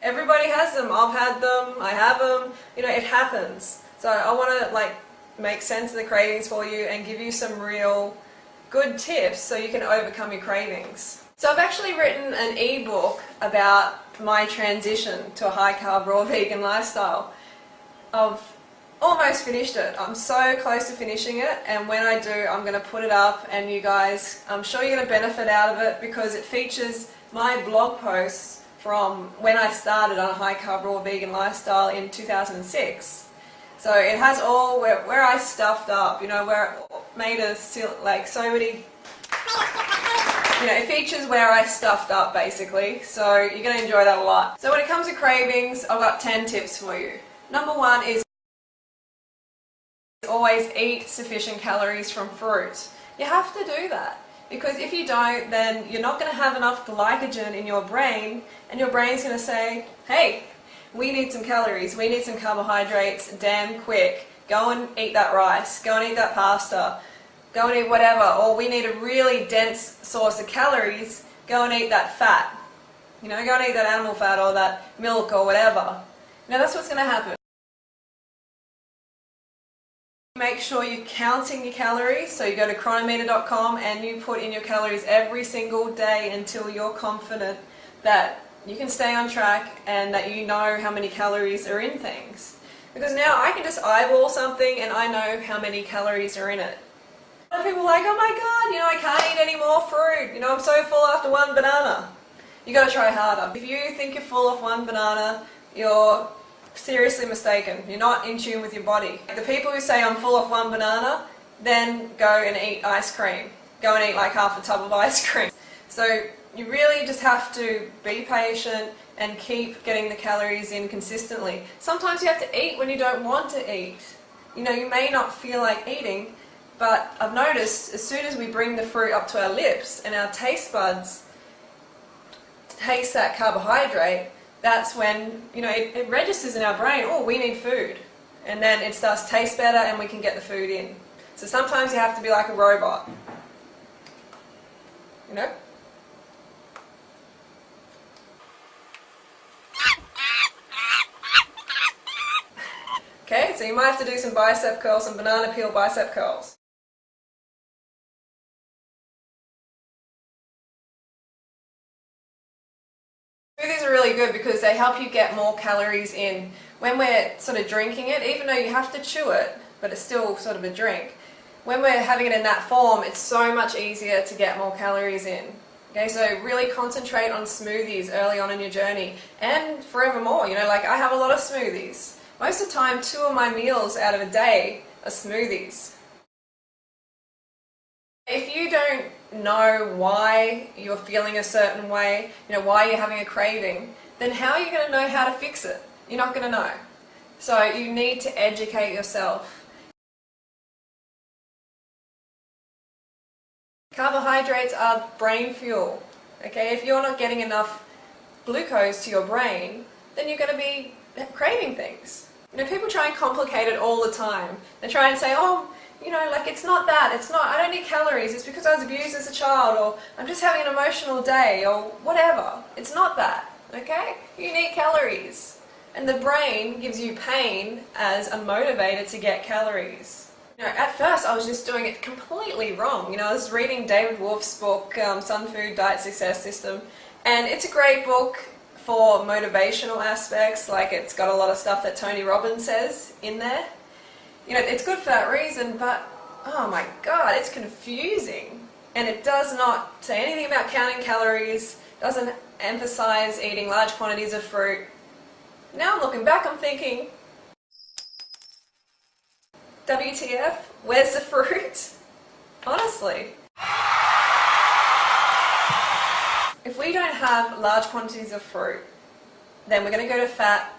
Everybody has them. I've had them. I have them. You know, it happens. So I want to like make sense of the cravings for you and give you some real good tips so you can overcome your cravings. So I've actually written an ebook about my transition to a high carb raw vegan lifestyle. I've almost finished it. I'm so close to finishing it, and when I do, I'm going to put it up, and you guys, I'm sure you're going to benefit out of it because it features my blog posts from when I started on a high carb raw vegan lifestyle in 2006. So it has all where I stuffed up, you know, where it made us like so many, you know, it features where I stuffed up basically. So you're going to enjoy that a lot. So when it comes to cravings, I've got 10 tips for you. Number one is always eat sufficient calories from fruit. You have to do that, because if you don't, then you're not going to have enough glycogen in your brain, and your brain's going to say, hey, we need some calories, we need some carbohydrates damn quick, go and eat that rice, go and eat that pasta, go and eat whatever, or we need a really dense source of calories, go and eat that fat, you know, go and eat that animal fat or that milk or whatever. Now that's what's going to happen. Make sure you're counting your calories, so you go to chronometer.com and you put in your calories every single day until you're confident that you can stay on track and that you know how many calories are in things. Because now I can just eyeball something and I know how many calories are in it. A lot of people are like, oh my god, you know, I can't eat any more fruit, you know, I'm so full after one banana. You got to try harder. If you think you're full off one banana, you're seriously mistaken. You're not in tune with your body. The people who say I'm full of one banana, then go and eat ice cream. Go and eat like half a tub of ice cream. So you really just have to be patient and keep getting the calories in consistently. Sometimes you have to eat when you don't want to eat. You know, you may not feel like eating, but I've noticed as soon as we bring the fruit up to our lips and our taste buds taste that carbohydrate, that's when, you know, it registers in our brain, oh, we need food. And then it starts to taste better and we can get the food in. So sometimes you have to be like a robot. You know? Okay, so you might have to do some bicep curls, some banana peel bicep curls. Smoothies are really good because they help you get more calories in. When we're sort of drinking it, even though you have to chew it, but it's still sort of a drink, when we're having it in that form, it's so much easier to get more calories in. Okay, so really concentrate on smoothies early on in your journey and forevermore. You know, like I have a lot of smoothies. Most of the time, 2 of my meals out of a day are smoothies. If you don't know why you're feeling a certain way, you know, why you're having a craving, then how are you going to know how to fix it? You're not going to know. So you need to educate yourself. Carbohydrates are brain fuel. Okay, if you're not getting enough glucose to your brain, then you're going to be craving things. You know, people try and complicate it all the time. They try and say, oh, you know, like it's not that, it's not, I don't need calories, it's because I was abused as a child, or I'm just having an emotional day, or whatever. It's not that, okay? You need calories. And the brain gives you pain as a motivator to get calories. You know, at first I was just doing it completely wrong. You know, I was reading David Wolf's book, Sun Food Diet Success System, and it's a great book for motivational aspects, like it's got a lot of stuff that Tony Robbins says in there. You know, it's good for that reason, but oh my god, it's confusing. And it does not say anything about counting calories, doesn't emphasize eating large quantities of fruit. Now I'm looking back, I'm thinking, WTF, where's the fruit? Honestly. If we don't have large quantities of fruit, then we're going to go to fat,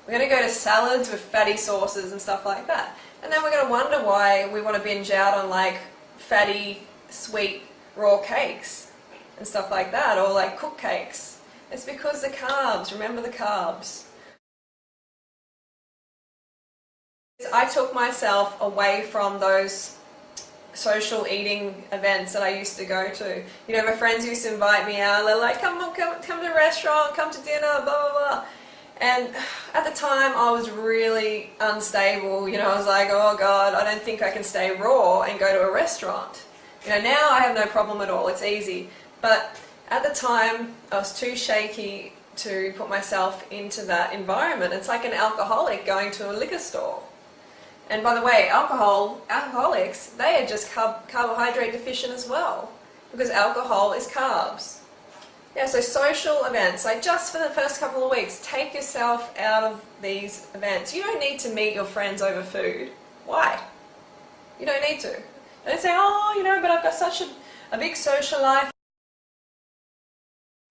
we're going to go to salads with fatty sauces and stuff like that. And then we're going to wonder why we want to binge out on like fatty, sweet, raw cakes and stuff like that, or like cooked cakes. It's because the carbs, remember the carbs. I took myself away from those social eating events that I used to go to. You know, my friends used to invite me out, they're like, come on, come to the restaurant, come to dinner, blah, blah, blah. And at the time I was really unstable, you know, I was like, oh God, I don't think I can stay raw and go to a restaurant. You know, now I have no problem at all, it's easy. But at the time I was too shaky to put myself into that environment. It's like an alcoholic going to a liquor store. And by the way, alcoholics, they are just carbohydrate deficient as well, because alcohol is carbs. Yeah, so social events, like just for the first couple of weeks, take yourself out of these events. You don't need to meet your friends over food. Why? You don't need to. Don't say, oh, you know, but I've got such a big social life.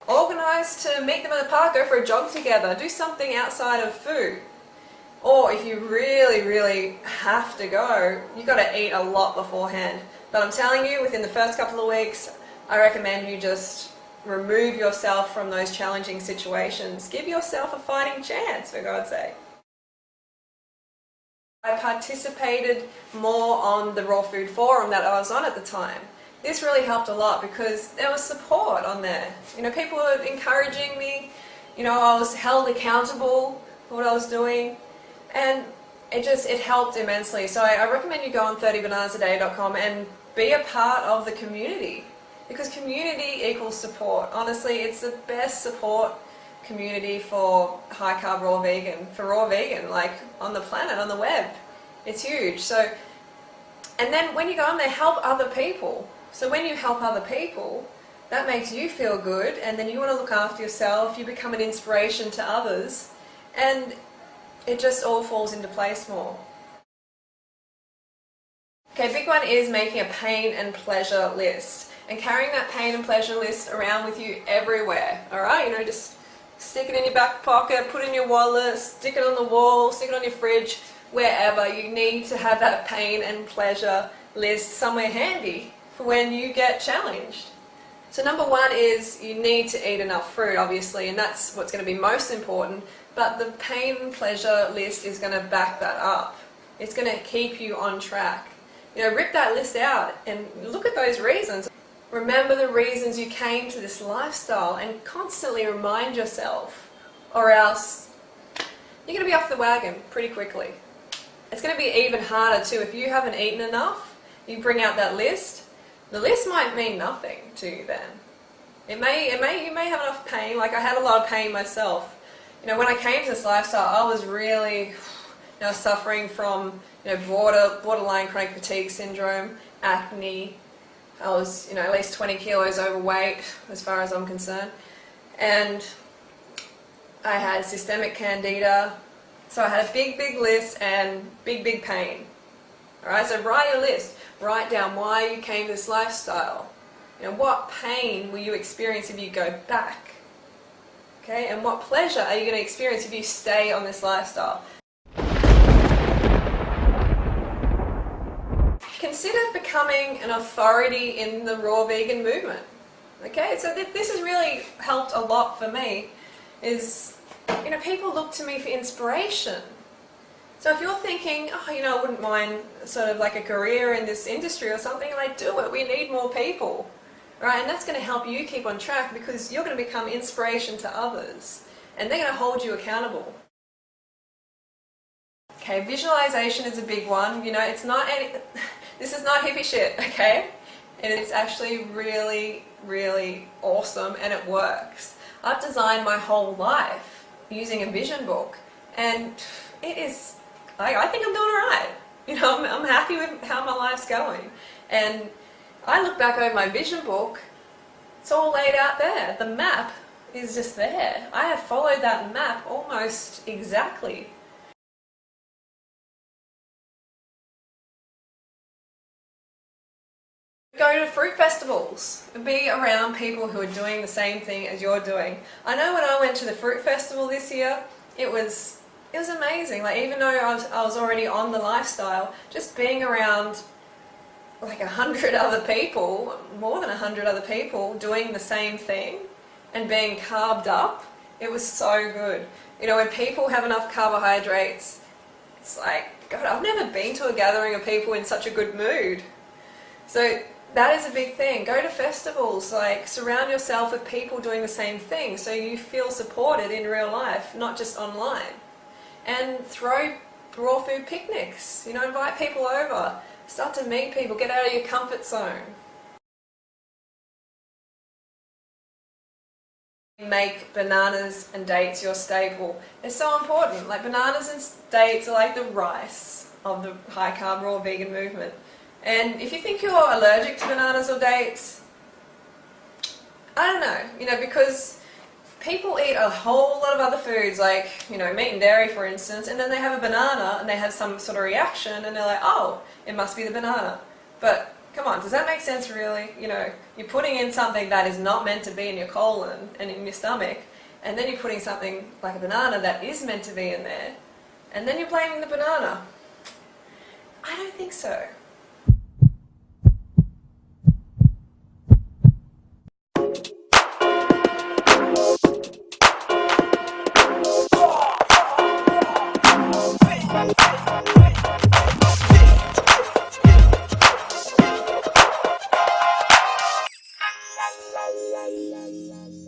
Organise to meet them in the park, go for a jog together, do something outside of food. Or if you really, really have to go, you've got to eat a lot beforehand. But I'm telling you, within the first couple of weeks, I recommend you just remove yourself from those challenging situations. Give yourself a fighting chance, for God's sake. I participated more on the raw food forum that I was on at the time. This really helped a lot because there was support on there. You know, people were encouraging me. You know, I was held accountable for what I was doing. And it helped immensely. So I recommend you go on 30bananasaday.com and be a part of the community, because community equals support. Honestly, it's the best support community for high carb raw vegan, for raw vegan, like on the planet, on the web. It's huge. So, and then when you go on there, help other people. So when you help other people, that makes you feel good, and then you want to look after yourself, you become an inspiration to others, and it just all falls into place more. Okay, big one is making a pain and pleasure list, and carrying that pain and pleasure list around with you everywhere. Alright, you know, just stick it in your back pocket, put it in your wallet, stick it on the wall, stick it on your fridge, wherever. You need to have that pain and pleasure list somewhere handy for when you get challenged. So number one is you need to eat enough fruit, obviously, and that's what's going to be most important. But the pain and pleasure list is going to back that up. It's going to keep you on track. You know, rip that list out and look at those reasons. Remember the reasons you came to this lifestyle and constantly remind yourself, or else you're going to be off the wagon pretty quickly. It's going to be even harder too. If you haven't eaten enough, you bring out that list, the list might mean nothing to you then. You may have enough pain. Like I had a lot of pain myself. You know, when I came to this lifestyle, I was really, you know, suffering from, you know, borderline chronic fatigue syndrome, acne. I was, you know, at least 20 kilos overweight as far as I'm concerned. And I had systemic candida. So I had a big, big list and big, big pain. Alright, so write your list. Write down why you came to this lifestyle. You know, what pain will you experience if you go back? Okay, and what pleasure are you going to experience if you stay on this lifestyle? Consider becoming an authority in the raw vegan movement. Okay, so this has really helped a lot for me. Is, you know, people look to me for inspiration. So if you're thinking, oh, you know, I wouldn't mind sort of like a career in this industry or something, like do it. We need more people. Right? And that's going to help you keep on track because you're going to become inspiration to others and they're going to hold you accountable. Okay, visualization is a big one. You know, it's not this is not hippie shit, okay? And it's actually really, really awesome and it works. I've designed my whole life using a vision book and it is, I think I'm doing alright. You know, I'm happy with how my life's going. And I look back over my vision book, it's all laid out there. The map is just there. I have followed that map almost exactly. Go to fruit festivals and be around people who are doing the same thing as you're doing. I know when I went to the fruit festival this year, it was amazing. Like even though I was already on the lifestyle, just being around like 100 other people, more than 100 other people doing the same thing and being carved up, it was so good. You know, when people have enough carbohydrates, it's like, God, I've never been to a gathering of people in such a good mood. So that is a big thing. Go to festivals, like surround yourself with people doing the same thing so you feel supported in real life, not just online. And throw raw food picnics, you know, invite people over, start to meet people, get out of your comfort zone. Make bananas and dates your staple. It's so important. Like bananas and dates are like the rice of the high carb raw vegan movement. And if you think you're allergic to bananas or dates, I don't know, you know, because people eat a whole lot of other foods, like, you know, meat and dairy for instance, and then they have a banana and they have some sort of reaction and they're like, oh, it must be the banana. But come on, does that make sense really? You know, you're putting in something that is not meant to be in your colon and in your stomach, and then you're putting something like a banana that is meant to be in there, and then you're blaming the banana. I don't think so. La la la la la.